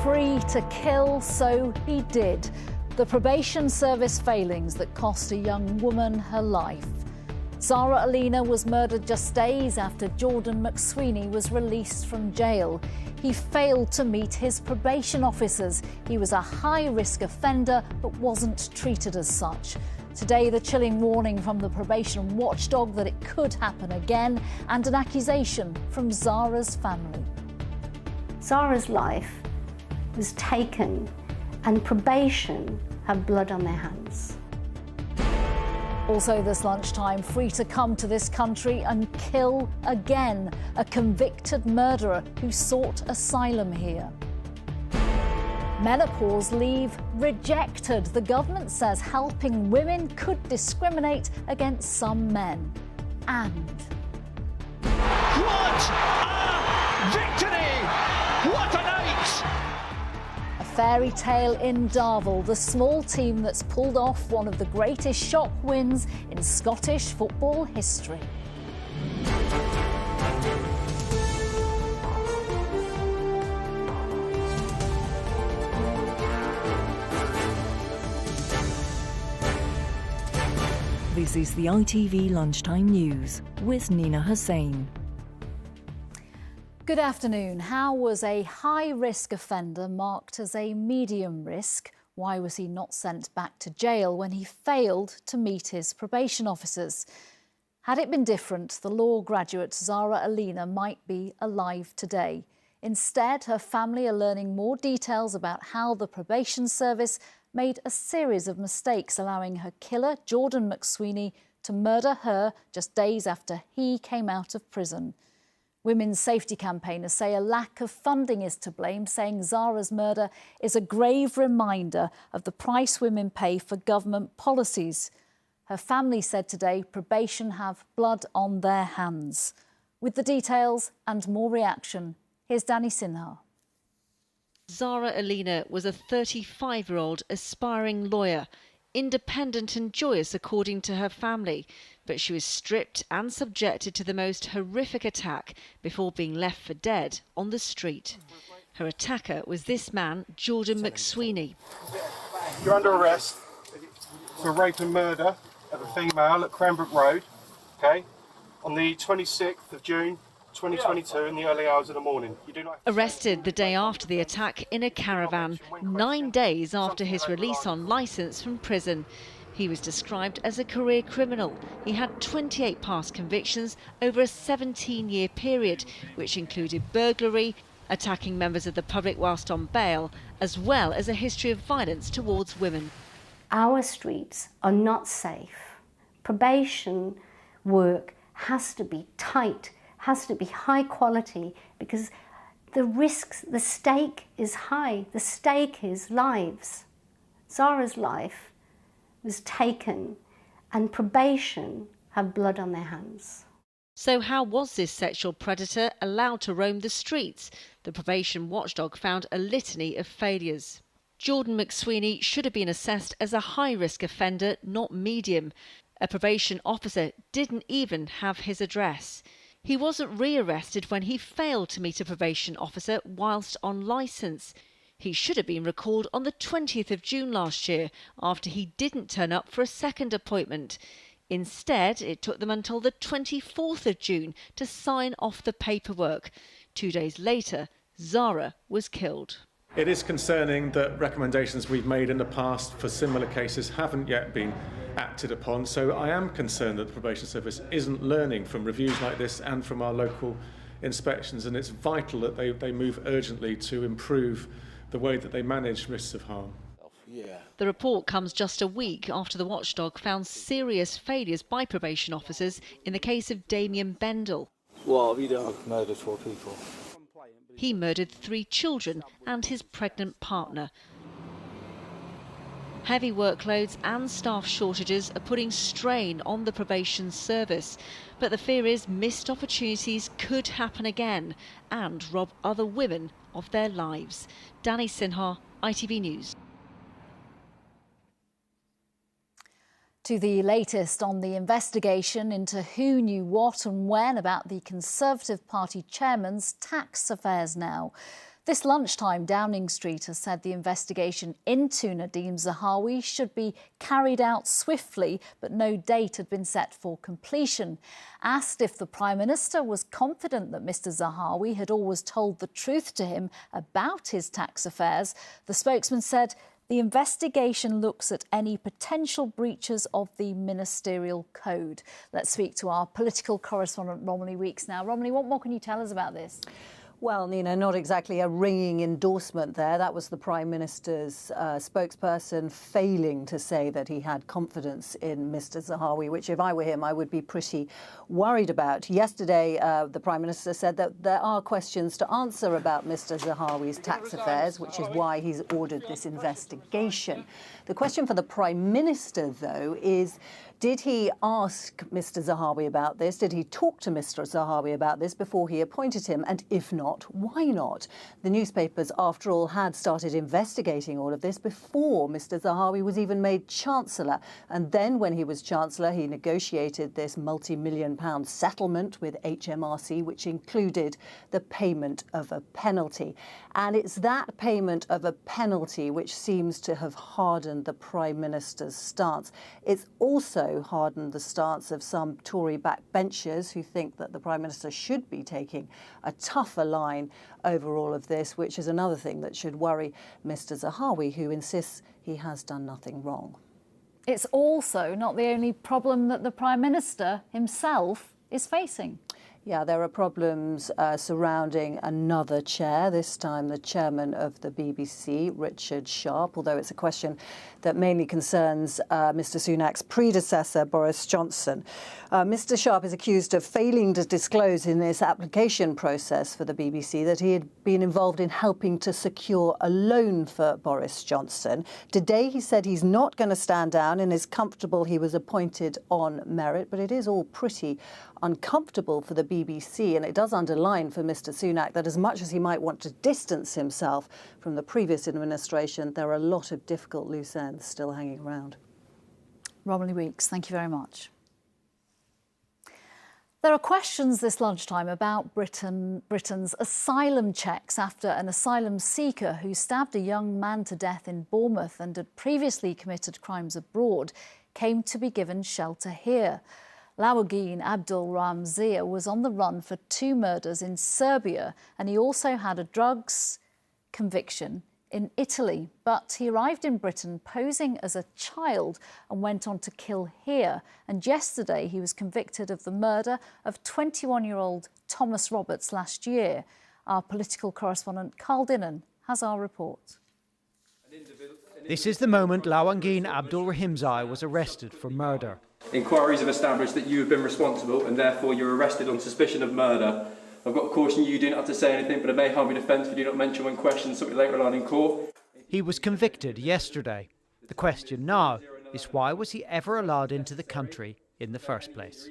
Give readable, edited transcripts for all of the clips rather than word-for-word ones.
free to kill, so he did. The probation service failings that cost a young woman her life. Zara Alina was murdered just days after Jordan McSweeney was released from jail. He failed to meet his probation officers. He was a high-risk offender but wasn't treated as such. Today, the chilling warning from the probation watchdog that it could happen again, and an accusation from Zara's family. Zara's life was taken, and probation have blood on their hands. Also this lunchtime, free to come to this country and kill again, a convicted murderer who sought asylum here. Menopause leave rejected. The government says helping women could discriminate against some men. And what a victory! What a night! a fairy tale in Darvel, the small team that's pulled off one of the greatest shock wins in Scottish football history. This is the ITV Lunchtime News with Nina Hossain. Good afternoon. How was a high-risk offender marked as a medium risk? Why was he not sent back to jail when he failed to meet his probation officers? Had it been different, the law graduate Zara Alina might be alive today. Instead, her family are learning more details about how the probation service made a series of mistakes, allowing her killer, Jordan McSweeney, to murder her just days after he came out of prison. Women's safety campaigners say a lack of funding is to blame, saying Zara's murder is a grave reminder of the price women pay for government policies. Her family said today probation have blood on their hands. With the details and more reaction, here's Danny Sinha. Zara Alina was a 35-year-old aspiring lawyer, independent and joyous according to her family, but she was stripped and subjected to the most horrific attack before being left for dead on the street. Her attacker was this man, Jordan McSweeney. You're under arrest for rape and murder of a female at Cranbrook Road, okay, on the 26th of June 2022 in the early hours of the morning. You do not Arrested the day after the attack in a caravan, 9 days after his release on licence from prison. He was described as a career criminal. He had 28 past convictions over a 17-year period, which included burglary, attacking members of the public whilst on bail, as well as a history of violence towards women. Our streets are not safe. Probation work has to be tight, has to be high quality, because the risks, the stake is high. The stake is lives. Zara's life was taken, and probation have blood on their hands. So how was this sexual predator allowed to roam the streets? The probation watchdog found a litany of failures. Jordan McSweeney should have been assessed as a high-risk offender, not medium. A probation officer didn't even have his address. He wasn't re-arrested when he failed to meet a probation officer whilst on licence. He should have been recalled on the 20th of June last year after he didn't turn up for a second appointment. Instead, it took them until the 24th of June to sign off the paperwork. 2 days later, Zara was killed. It is concerning that recommendations we've made in the past for similar cases haven't yet been acted upon, so I am concerned that the probation service isn't learning from reviews like this and from our local inspections, and it's vital that they move urgently to improve the way that they manage risks of harm. The report comes just a week after the watchdog found serious failures by probation officers in the case of Damien Bendel. What have you done? I've murdered 4 people. He murdered 3 children and his pregnant partner. Heavy workloads and staff shortages are putting strain on the probation service. But the fear is missed opportunities could happen again and rob other women of their lives. Danny Sinha, ITV News. To the latest on the investigation into who knew what and when about the Conservative Party chairman's tax affairs now. This lunchtime, Downing Street has said the investigation into Nadeem Zahawi should be carried out swiftly, but no date had been set for completion. Asked if the Prime Minister was confident that Mr Zahawi had always told the truth to him about his tax affairs, the spokesman said the investigation looks at any potential breaches of the ministerial code. Let's speak to our political correspondent, Romilly Weeks now. Romilly, what more can you tell us about this? Well, Nina, not exactly a ringing endorsement there. That was the Prime Minister's spokesperson failing to say that he had confidence in Mr Zahawi, which if I were him, I would be pretty worried about. Yesterday, the Prime Minister said that there are questions to answer about Mr Zahawi's tax affairs, which is why he's ordered this investigation. The question for the Prime Minister, though, is did he ask Mr Zahawi about this? Did he talk to Mr Zahawi about this before he appointed him? And if not, why not? The newspapers, after all, had started investigating all of this before Mr Zahawi was even made Chancellor. And then when he was Chancellor, he negotiated this multi-million-pound settlement with HMRC, which included the payment of a penalty. And it's that payment of a penalty which seems to have hardened the Prime Minister's stance. It's also hardened the stance of some Tory backbenchers who think that the Prime Minister should be taking a tougher line over all of this, which is another thing that should worry Mr Zahawi, who insists he has done nothing wrong. It's also not the only problem that the Prime Minister himself is facing. Yeah, there are problems surrounding another chair, this time the chairman of the BBC, Richard Sharp, although it's a question that mainly concerns Mr Sunak's predecessor, Boris Johnson. Mr Sharp is accused of failing to disclose in this application process for the BBC that he had been involved in helping to secure a loan for Boris Johnson. Today he said he's not going to stand down and is comfortable he was appointed on merit, but it is all pretty uncomfortable for the BBC, and it does underline for Mr Sunak that as much as he might want to distance himself from the previous administration, there are a lot of difficult loose ends still hanging around. Romilly Weeks, thank you very much. There are questions this lunchtime about Britain's asylum checks after an asylum seeker who stabbed a young man to death in Bournemouth and had previously committed crimes abroad came to be given shelter here. Lawagine Abdul Ramzia was on the run for 2 murders in Serbia, and he also had a drugs conviction in Italy. But he arrived in Britain posing as a child and went on to kill here. And yesterday he was convicted of the murder of 21-year-old Thomas Roberts last year. Our political correspondent Carl Dinnan has our report. This is the moment Lawagine Abdul Rahimzai was arrested for murder. Inquiries have established that you have been responsible and therefore you're arrested on suspicion of murder. I've got to caution you do not have to say anything, but it may harm your defence if you do not mention when questioned something later on in court. He was convicted yesterday. The question now is why was he ever allowed into the country in the first place?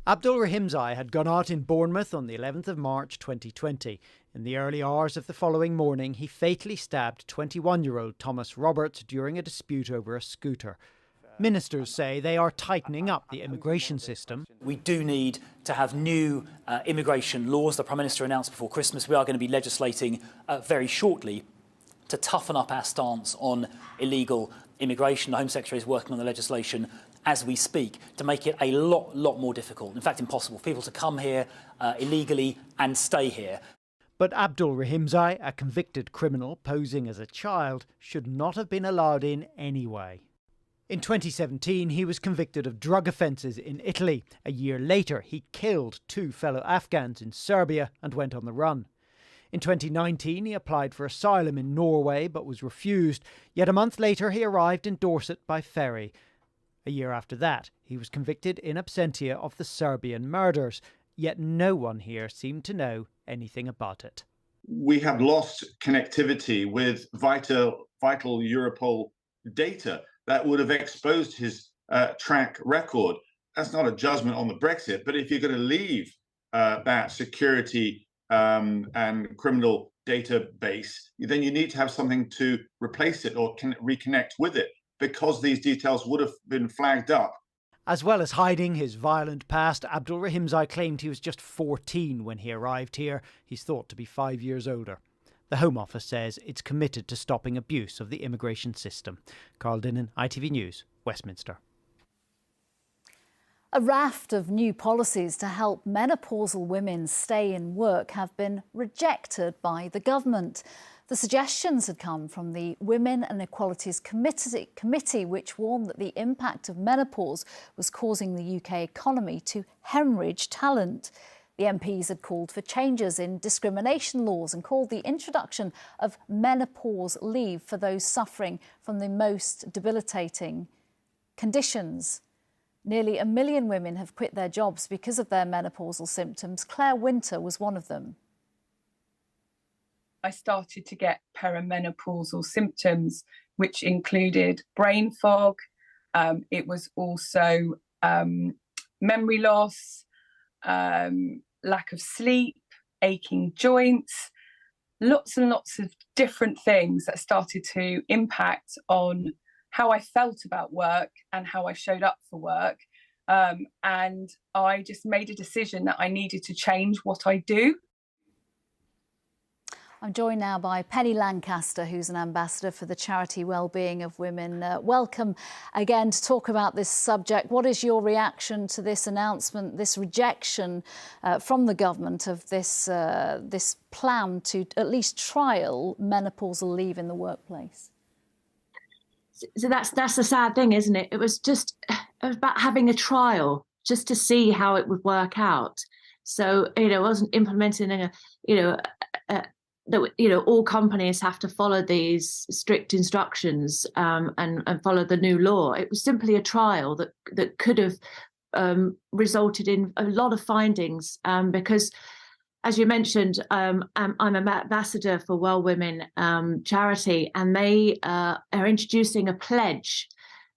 Abdul Rahimzai had gone out in Bournemouth on the 11th of March 2020. In the early hours of the following morning, he fatally stabbed 21-year-old Thomas Roberts during a dispute over a scooter. Ministers say they are tightening up the immigration system. We do need to have new immigration laws. The Prime Minister announced before Christmas we are going to be legislating very shortly to toughen up our stance on illegal immigration. The Home Secretary is working on the legislation as we speak to make it a lot more difficult, in fact impossible, for people to come here illegally and stay here. But Abdul Rahimzai, a convicted criminal posing as a child, should not have been allowed in anyway. In 2017, he was convicted of drug offences in Italy. A year later, he killed 2 fellow Afghans in Serbia and went on the run. In 2019, he applied for asylum in Norway but was refused. Yet a month later, he arrived in Dorset by ferry. A year after that, he was convicted in absentia of the Serbian murders. Yet no one here seemed to know anything about it. We have lost connectivity with vital Europol data that would have exposed his track record. That's not a judgment on the Brexit, but if you're going to leave that security and criminal database, then you need to have something to replace it or reconnect with it, because these details would have been flagged up. As well as hiding his violent past, Abdul Rahimzai claimed he was just 14 when he arrived here. He's thought to be 5 years older. The Home Office says it's committed to stopping abuse of the immigration system. Carl Dinnan, ITV News, Westminster. A raft of new policies to help menopausal women stay in work have been rejected by the government. The suggestions had come from the Women and Equalities Committee, which warned that the impact of menopause was causing the UK economy to hemorrhage talent. The MPs had called for changes in discrimination laws and called the introduction of menopause leave for those suffering from the most debilitating conditions. Nearly 1 million women have quit their jobs because of their menopausal symptoms. Claire Winter was one of them. I started to get perimenopausal symptoms, which included brain fog. It was also memory loss, lack of sleep, aching joints, lots and lots of different things that started to impact on how I felt about work and how I showed up for work. And I just made a decision that I needed to change what I do. I'm joined now by Penny Lancaster, who's an ambassador for the charity Wellbeing of Women. Welcome again to talk about this subject. What is your reaction to this announcement, this rejection from the government of this this plan to at least trial menopausal leave in the workplace? So that's the sad thing, isn't it? It was about having a trial just to see how it would work out. So, it wasn't implementing all companies have to follow these strict instructions and follow the new law. It was simply a trial that could have resulted in a lot of findings because, as you mentioned, I'm an ambassador for Well Women charity, and they are introducing a pledge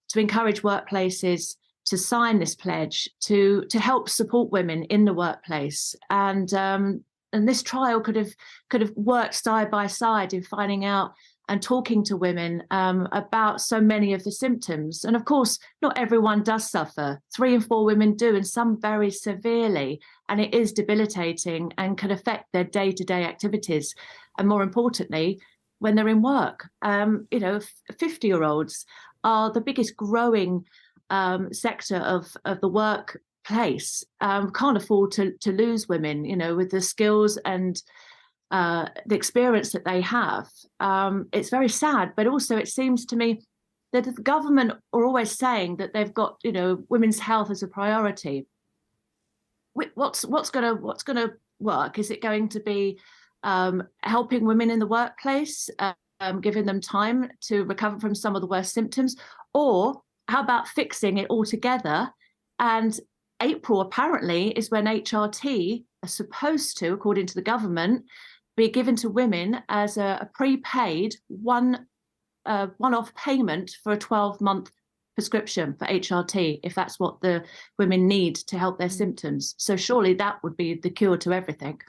to encourage workplaces to sign this pledge to help support women in the workplace. And this trial could have worked side by side in finding out and talking to women about so many of the symptoms. And of course, not everyone does suffer. 3 in 4 women do, and some very severely. And it is debilitating and can affect their day-to-day activities. And more importantly, when they're in work, 50-year-olds are the biggest growing sector of the workplace. Can't afford to lose women, with the skills and the experience that they have. It's very sad, but also it seems to me that the government are always saying that they've got, women's health as a priority. What's going to work? Is it going to be helping women in the workplace, giving them time to recover from some of the worst symptoms, or how about fixing it altogether? And April apparently is when HRT are supposed to, according to the government, be given to women as a prepaid one-off payment for a 12-month prescription for HRT, if that's what the women need to help their symptoms. So surely that would be the cure to everything.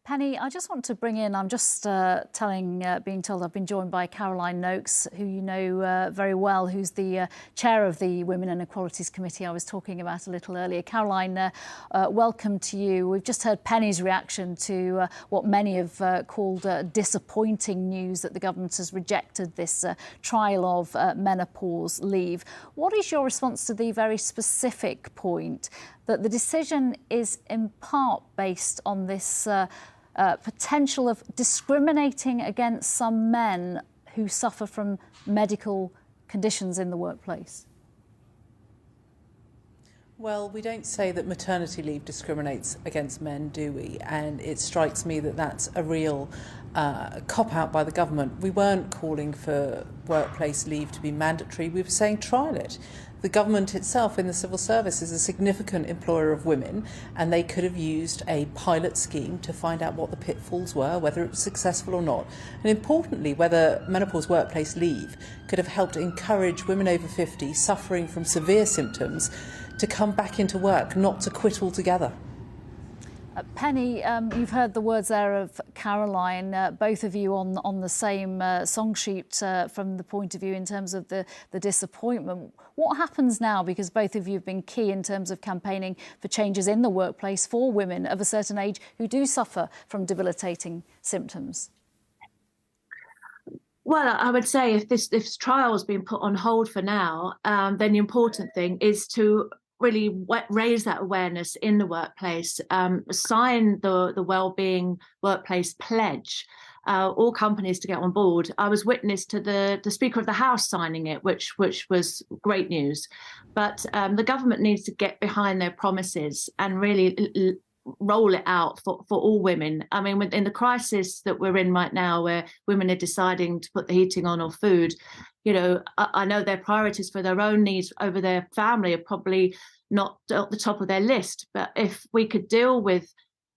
Penny, I just want to bring in, I'm just being told I've been joined by Caroline Noakes, who you know very well, who's the chair of the Women and Equalities Committee I was talking about a little earlier. Caroline, welcome to you. We've just heard Penny's reaction to what many have called disappointing news that the government has rejected this trial of menopause leave. What is your response to the very specific point that the decision is in part based on this potential of discriminating against some men who suffer from medical conditions in the workplace? Well, we don't say that maternity leave discriminates against men, do we? And it strikes me that that's a real cop-out by the government. We weren't calling for workplace leave to be mandatory. We were saying trial it. The government itself in the civil service is a significant employer of women, and they could have used a pilot scheme to find out what the pitfalls were, whether it was successful or not. And importantly, whether menopause workplace leave could have helped encourage women over 50 suffering from severe symptoms to come back into work, not to quit altogether. Penny, you've heard the words there of Caroline, both of you on the same song sheet from the point of view in terms of the disappointment. What happens now, because both of you have been key in terms of campaigning for changes in the workplace for women of a certain age who do suffer from debilitating symptoms? Well, I would say if this trial has been put on hold for now, then the important thing is to really raise that awareness in the workplace, sign the Wellbeing Workplace Pledge, all companies to get on board. I was witness to the Speaker of the House signing it, which was great news. But the government needs to get behind their promises and really roll it out for all women. I mean, in the crisis that we're in right now, where women are deciding to put the heating on or food, you know, I know their priorities for their own needs over their family are probably not at the top of their list. But if we could deal with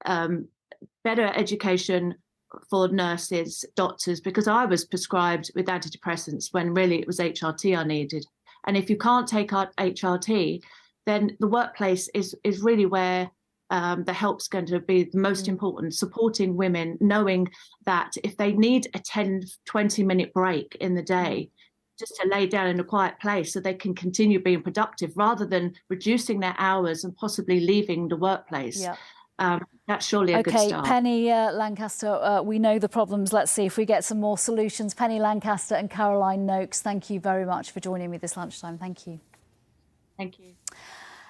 better education for nurses, doctors, because I was prescribed with antidepressants when really it was HRT I needed. And if you can't take out HRT, then the workplace is really where the help's going to be the most important, supporting women, knowing that if they need a 10, 20-minute break in the day, just to lay down in a quiet place so they can continue being productive rather than reducing their hours and possibly leaving the workplace. Yeah. That's surely a good start. Okay, Penny Lancaster, we know the problems. Let's see if we get some more solutions. Penny Lancaster and Caroline Noakes, thank you very much for joining me this lunchtime. Thank you. Thank you.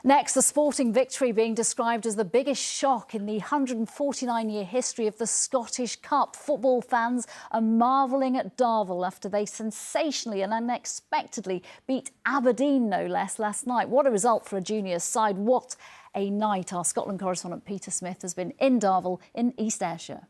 Next, the sporting victory being described as the biggest shock in the 149-year history of the Scottish Cup. Football fans are marvelling at Darvel after they sensationally and unexpectedly beat Aberdeen, no less, last night. What a result for a juniors side. What a night. Our Scotland correspondent Peter Smith has been in Darvel in East Ayrshire.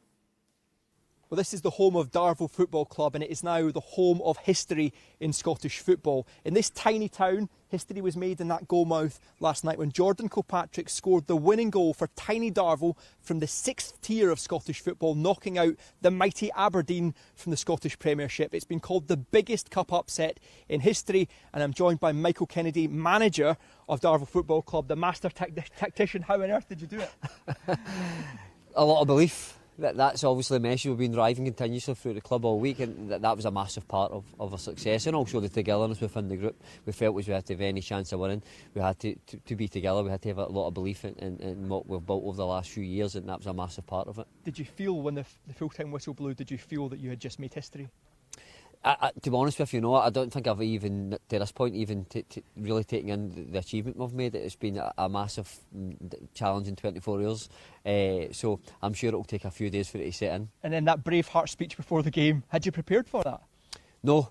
Well, this is the home of Darvel Football Club, and it is now the home of history in Scottish football. In this tiny town, history was made in that goalmouth last night when Jordan Kilpatrick scored the winning goal for tiny Darvel from the 6th tier of Scottish football, knocking out the mighty Aberdeen from the Scottish Premiership. It's been called the biggest cup upset in history, and I'm joined by Michael Kennedy, manager of Darvel Football Club, the master tactician. How on earth did you do it? A lot of belief. That's obviously a message we've been driving continuously through the club all week, and that was a massive part of our success, and also the togetherness within the group. We felt we had to have any chance of winning. We had to be together. We had to have a lot of belief in what we've built over the last few years, and that was a massive part of it. Did you feel when the full-time whistle blew, did you feel that you had just made history? To be honest with you, I don't think I've even, to this point, even really taken in the achievement we've made. It's been a massive challenge in 24 hours, so I'm sure it'll take a few days for it to set in. And then that Braveheart speech before the game, had you prepared for that? No.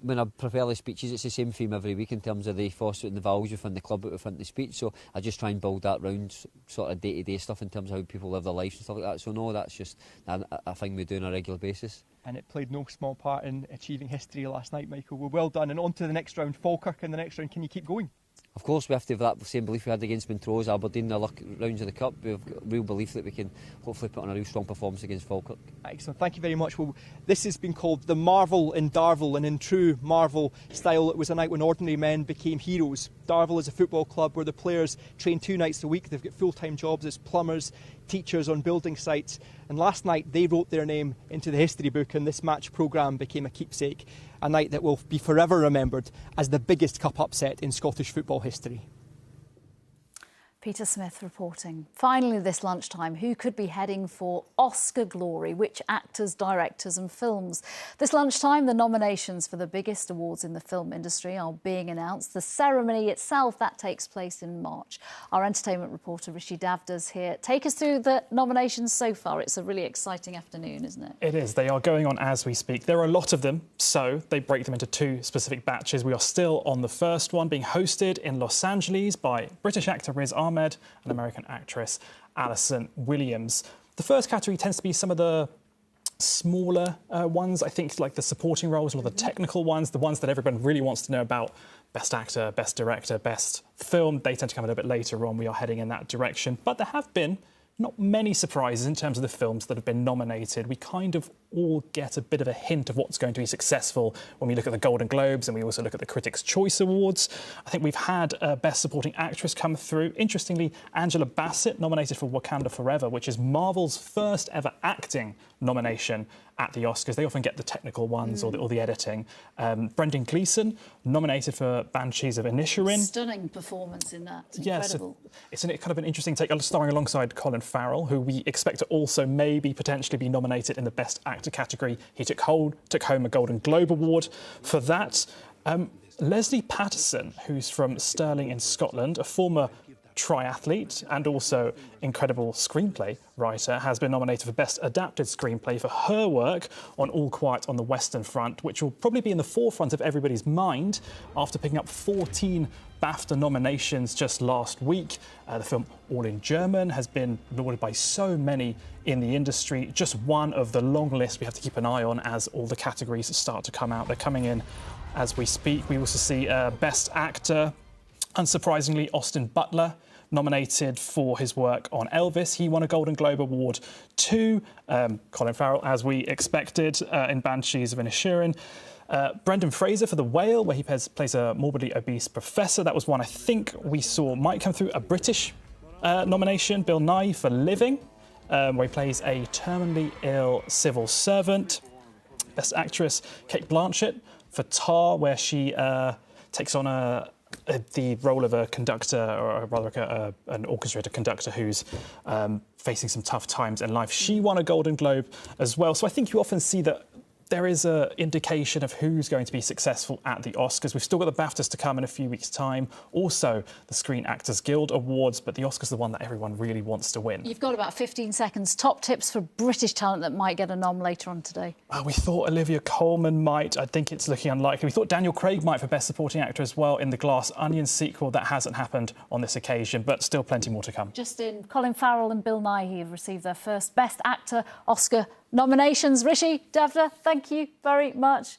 When I prepare the speeches, it's the same theme every week in terms of the ethos and the values within the club within the speech. So I just try and build that round sort of day-to-day stuff in terms of how people live their lives and stuff like that. So no, that's just a thing we do on a regular basis. And it played no small part in achieving history last night, Michael. Well done. And on to the next round, Falkirk in the next round. Can you keep going? Of course, we have to have that same belief we had against Montrose, Aberdeen, the rounds of the Cup. We've got real belief that we can hopefully put on a real strong performance against Falkirk. Excellent, thank you very much. Well, this has been called the Marvel in Darvel, and in true Marvel style, it was a night when ordinary men became heroes. Darvel is a football club where the players train 2 nights a week. They've got full-time jobs as plumbers, teachers on building sites, and last night they wrote their name into the history book, and this match programme became a keepsake, a night that will be forever remembered as the biggest cup upset in Scottish football history. Peter Smith reporting. Finally this lunchtime, who could be heading for Oscar glory? Which actors, directors and films? This lunchtime, the nominations for the biggest awards in the film industry are being announced. The ceremony itself, that takes place in March. Our entertainment reporter Rishi Davda's here. Take us through the nominations so far. It's a really exciting afternoon, isn't it? It is. They are going on as we speak. There are a lot of them, so they break them into 2 specific batches. We are still on the first one, being hosted in Los Angeles by British actor Riz Ahmed and American actress Alison Williams. The first category tends to be some of the smaller ones, I think, like the supporting roles or the technical ones, the ones that everyone really wants to know about. Best actor, best director, best film, they tend to come a little bit later on. We are heading in that direction. But there have been not many surprises in terms of the films that have been nominated. We kind of all get a bit of a hint of what's going to be successful when we look at the Golden Globes and we also look at the Critics' Choice Awards. I think we've had Best Supporting Actress come through. Interestingly, Angela Bassett nominated for Wakanda Forever, which is Marvel's first ever acting nomination at the Oscars. They often get the technical ones or the editing. Brendan Gleeson nominated for Banshees of Inisherin. Stunning performance in that. Incredible. Yes, it's kind of an interesting take, starring alongside Colin Farrell, who we expect to also maybe potentially be nominated in the Best Actor actor category. He took home a Golden Globe Award for that. Leslie Patterson, who's from Stirling in Scotland, a former triathlete and also incredible screenplay writer, has been nominated for Best Adapted Screenplay for her work on All Quiet on the Western Front, which will probably be in the forefront of everybody's mind after picking up 14 BAFTA nominations just last week. The film All in German has been lauded by so many in the industry. Just one of the long list we have to keep an eye on as all the categories start to come out. They're coming in as we speak. We also see Best Actor. Unsurprisingly, Austin Butler, nominated for his work on Elvis. He won a Golden Globe Award too. Colin Farrell, as we expected, in Banshees of Inisherin. Brendan Fraser for The Whale, where he plays a morbidly obese professor. That was one I think we saw might come through. A British nomination, Bill Nighy for Living, where he plays a terminally ill civil servant. Best Actress, Cate Blanchett for Tar, where she takes on the role of a conductor, or rather an orchestrator conductor who's facing some tough times in life. She won a Golden Globe as well. So I think you often see that there is an indication of who's going to be successful at the Oscars. We've still got the BAFTAs to come in a few weeks' time. Also, the Screen Actors Guild Awards, but the Oscars are the one that everyone really wants to win. You've got about 15 seconds. Top tips for British talent that might get a nom later on today. We thought Olivia Colman might. I think it's looking unlikely. We thought Daniel Craig might for Best Supporting Actor as well in the Glass Onion sequel. That hasn't happened on this occasion, but still plenty more to come. Just in, Colin Farrell and Bill Nighy have received their first Best Actor Oscar nominations. Rishi, Devna, thank you very much.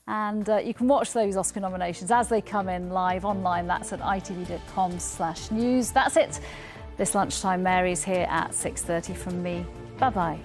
And you can watch those Oscar nominations as they come in live online. That's at itv.com/news. That's it. This lunchtime, Mary's here at 6:30 from me. Bye-bye.